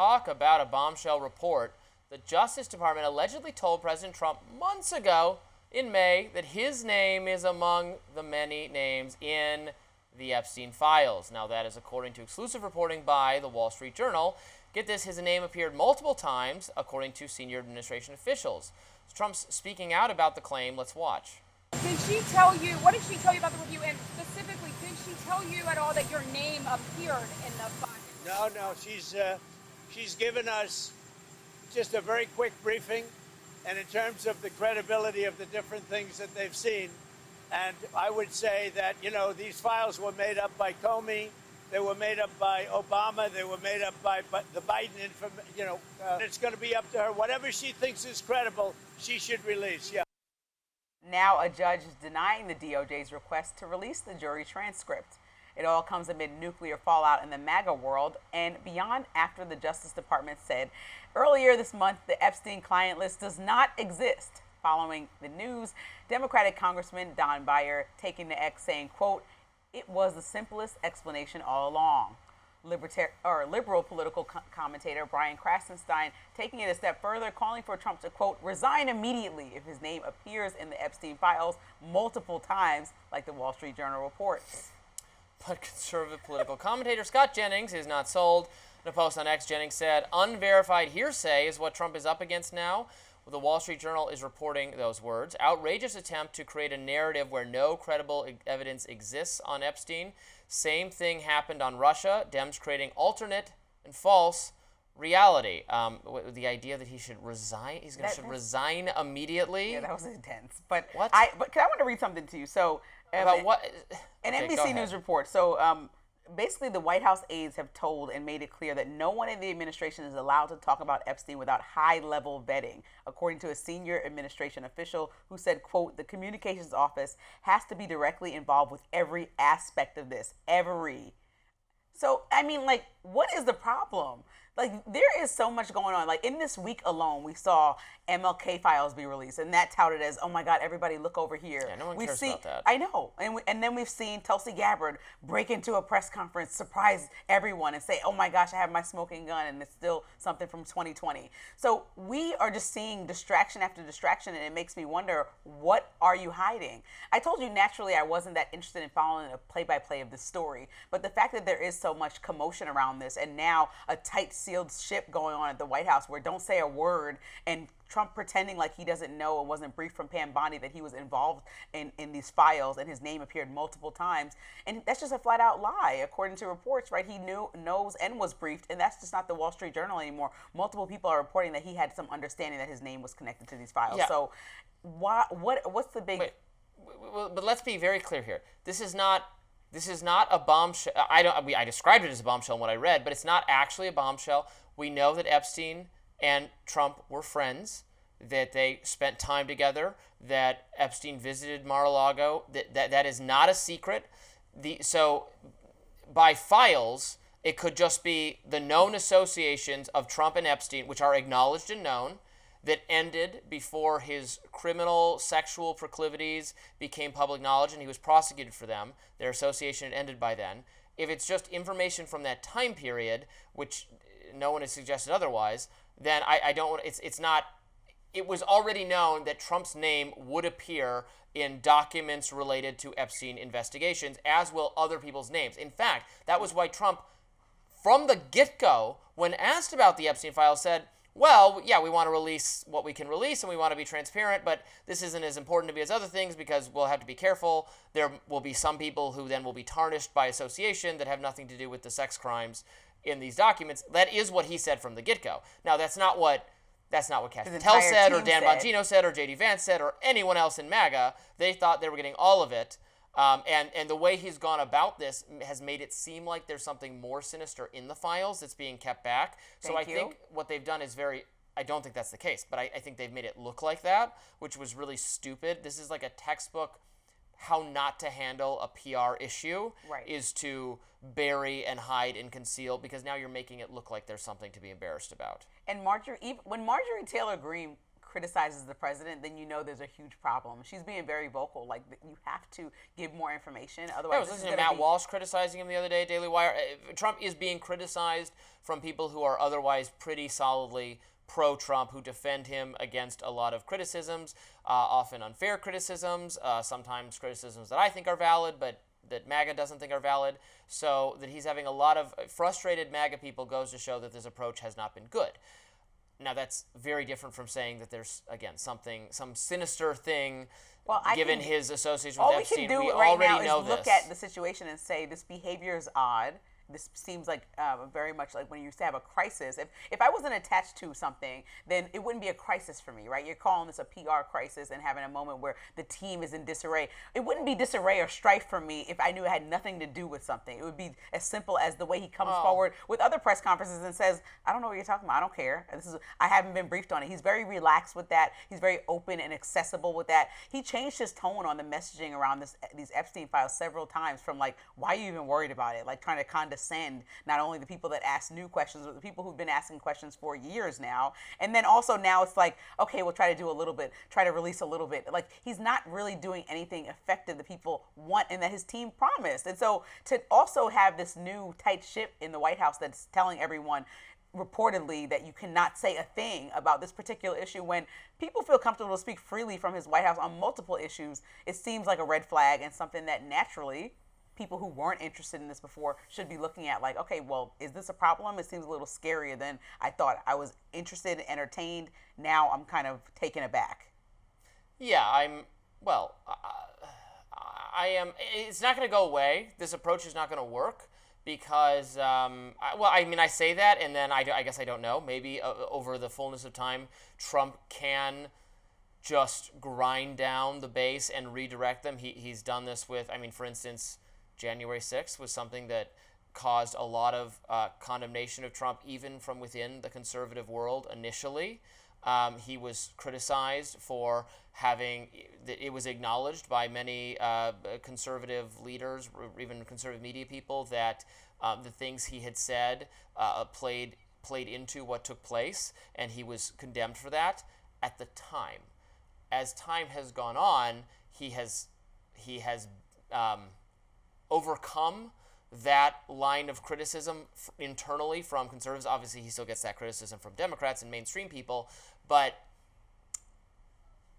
talk about a bombshell report. The Justice Department allegedly told President Trump months ago in May that his name is among the many names in the Epstein Files. Now, that is according to exclusive reporting by the Wall Street Journal. Get this, his name appeared multiple times, according to senior administration officials. Trump's speaking out about the claim. Let's watch. Did she tell you, what did she tell you about the review? And specifically, did she tell you at all that your name appeared in the file? No, she's given us just a very quick briefing, and in terms of the credibility of the different things that they've seen. And I would say that, these files were made up by Comey, they were made up by Obama, they were made up by the Biden, it's going to be up to her. Whatever she thinks is credible, she should release, yeah. Now a judge is denying the DOJ's request to release the jury transcript. It all comes amid nuclear fallout in the MAGA world and beyond after the Justice Department said earlier this month the Epstein client list does not exist. Following the news, Democratic Congressman Don Beyer taking to X saying, quote, "It was the simplest explanation all along." Liberal political commentator Brian Krasenstein taking it a step further, calling for Trump to, quote, "resign immediately" if his name appears in the Epstein files multiple times, like the Wall Street Journal reports. But conservative political commentator Scott Jennings is not sold. In a post on X, Jennings said, "Unverified hearsay is what Trump is up against now." The Wall Street Journal is reporting those words. "Outrageous attempt to create a narrative where no credible evidence exists on Epstein. Same thing happened on Russia. Dems creating alternate and false reality." The idea that he should resign, should resign immediately. Yeah, that was intense. But what? I want to read something to you. So about what? An Okay, NBC News report. So basically, the White House aides have told and made it clear that no one in the administration is allowed to talk about Epstein without high-level vetting, according to a senior administration official who said, quote, "The communications office has to be directly involved with every aspect of this, every." So, I mean, like, what is the problem? Like, there is so much going on. Like, in this week alone, we saw MLK files be released, and that touted as, "Oh my God, everybody look over here." Yeah, no one cares about that. I know. And then we've seen Tulsi Gabbard break into a press conference, surprise everyone, and say, "Oh my gosh, I have my smoking gun," and it's still something from 2020. So we are just seeing distraction after distraction, and it makes me wonder, what are you hiding? I told you naturally I wasn't that interested in following a play-by-play of this story, but the fact that there is so much commotion around this, and now a tight sealed ship going on at the White House where don't say a word, and Trump pretending like he doesn't know and wasn't briefed from Pam Bondi that he was involved in these files, and his name appeared multiple times. And that's just a flat out lie, according to reports, right? He knows and was briefed, and that's just not the Wall Street Journal anymore. Multiple people are reporting that he had some understanding that his name was connected to these files. Yeah. So what's the big... Wait, but let's be very clear here. This is not a bombshell. I described it as a bombshell in what I read, but it's not actually a bombshell. We know that Epstein and Trump were friends, that they spent time together, that Epstein visited Mar-a-Lago. That is not a secret. So by files, it could just be the known associations of Trump and Epstein, which are acknowledged and known, that ended before his criminal sexual proclivities became public knowledge and he was prosecuted for them. Their association had ended by then. If it's just information from that time period, which no one has suggested otherwise, then I don't want, it's not, it was already known that Trump's name would appear in documents related to Epstein investigations, as will other people's names. In fact, that was why Trump, from the get-go, when asked about the Epstein files, said, "Well, yeah, we want to release what we can release and we want to be transparent, but this isn't as important to me as other things because we'll have to be careful. There will be some people who then will be tarnished by association that have nothing to do with the sex crimes in these documents." That is what he said from the get-go. Now, that's not what Cash Patel said, or Dan Bongino said, or J.D. Vance said, or anyone else in MAGA. They thought they were getting all of it. And the way he's gone about this has made it seem like there's something more sinister in the files that's being kept back. So I think what they've done is I don't think that's the case, but I think they've made it look like that, which was really stupid. This is like a textbook how not to handle a PR issue, right, is to bury and hide and conceal, because now you're making it look like there's something to be embarrassed about. And when Marjorie Taylor Greene criticizes the president, then you know there's a huge problem. She's being very vocal. Like, you have to give more information. Otherwise, I was listening to Matt Walsh criticizing him the other day, Daily Wire. Trump is being criticized from people who are otherwise pretty solidly pro-Trump, who defend him against a lot of criticisms, often unfair criticisms, sometimes criticisms that I think are valid, but that MAGA doesn't think are valid. So that he's having a lot of frustrated MAGA people goes to show that this approach has not been good. Now, that's very different from saying that there's, again, some sinister thing, given his association with Epstein. All we can do right now is look at the situation and say this behavior is odd. This seems like very much like when you have a crisis. If I wasn't attached to something, then it wouldn't be a crisis for me, right? You're calling this a PR crisis and having a moment where the team is in disarray. It wouldn't be disarray or strife for me if I knew it had nothing to do with something. It would be as simple as the way he comes forward with other press conferences and says, I don't know what you're talking about. I don't care. I haven't been briefed on it. He's very relaxed with that. He's very open and accessible with that. He changed his tone on the messaging around these Epstein files several times, from like, why are you even worried about it? Like trying to condescend not only the people that ask new questions, but the people who've been asking questions for years now. And then also now it's like, okay, we'll try to do a little bit, try to release a little bit. Like, he's not really doing anything effective that people want and that his team promised. And so to also have this new tight ship in the White House that's telling everyone reportedly that you cannot say a thing about this particular issue when people feel comfortable to speak freely from his White House on multiple issues, it seems like a red flag and something that naturally people who weren't interested in this before should be looking at, like, okay, well, is this a problem? It seems a little scarier than I thought. I was interested and entertained. Now I'm kind of taken aback. Yeah, I am. It's not going to go away. This approach is not going to work because, I say that, and then I guess I don't know. Maybe over the fullness of time, Trump can just grind down the base and redirect them. He's done this with, for instance, January 6th was something that caused a lot of condemnation of Trump, even from within the conservative world initially. He was criticized for it was acknowledged by many conservative leaders, even conservative media people, that the things he had said played into what took place, and he was condemned for that at the time. As time has gone on, he has overcome that line of criticism internally from conservatives. Obviously, he still gets that criticism from Democrats and mainstream people, but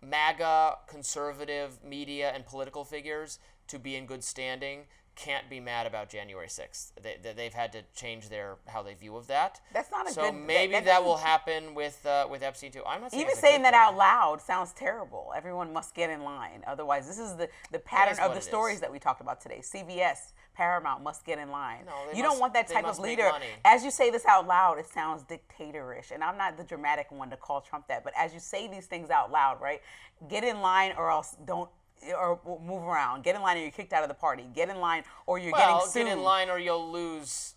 MAGA, conservative media, and political figures, to be in good standing, can't be mad about January 6th. They've had to change how they view of that. That's not a good... So maybe that will happen with Epstein too. I'm not saying even saying that out loud sounds terrible. Everyone must get in line. Otherwise, this is the pattern of the stories that we talked about today. CBS, Paramount must get in line. No, you don't want that type of leader. As you say this out loud, it sounds dictatorish. And I'm not the dramatic one to call Trump that. But as you say these things out loud, right? Get in line or else don't... or move around. Get in line or you're kicked out of the party. Get in line or you're getting sued. Get in line or you'll lose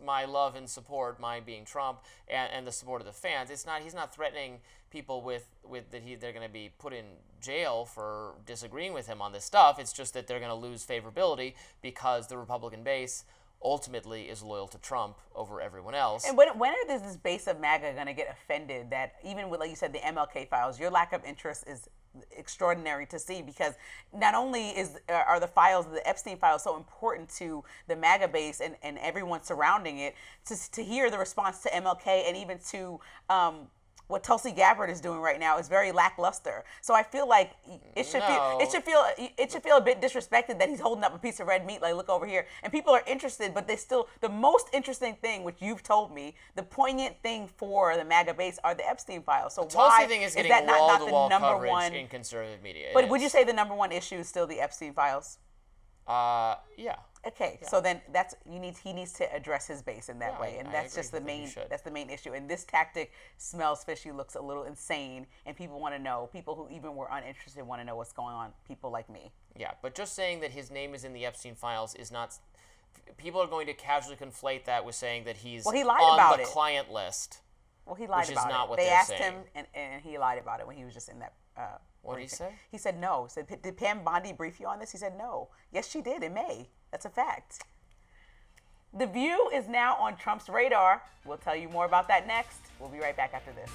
my love and support, my being Trump, and the support of the fans. He's not threatening people with that they're going to be put in jail for disagreeing with him on this stuff. It's just that they're going to lose favorability because the Republican base ultimately is loyal to Trump over everyone else. And when are this base of MAGA going to get offended that even with, like you said, the MLK files, your lack of interest is extraordinary to see, because not only are the files, the Epstein files, so important to the MAGA base and everyone surrounding it, to hear the response to MLK and even to what Tulsi Gabbard is doing right now is very lackluster. So I feel like it should feel a bit disrespected that he's holding up a piece of red meat, like, look over here. And people are interested, but the most interesting thing, which you've told me, the poignant thing for the MAGA base are the Epstein files. So the why Tulsi thing is that getting not the wall-to-wall number coverage one in conservative media? But would you say the number one issue is still the Epstein files? Yeah. Okay, yeah. So then he needs to address his base in that way, and that's just the main issue. And this tactic smells fishy, looks a little insane, and people want to know. People who even were uninterested want to know what's going on. People like me. Yeah, but just saying that his name is in the Epstein files is not. People are going to casually conflate that with saying that he's he lied on about the it. client list. Well, he lied which about is not it. what They they're asked saying. him, and he lied about it when he was just in that. What did he say? He said no. He said, did Pam Bondi brief you on this? He said no. Yes, she did in May. That's a fact. The View is now on Trump's radar. We'll tell you more about that next. We'll be right back after this.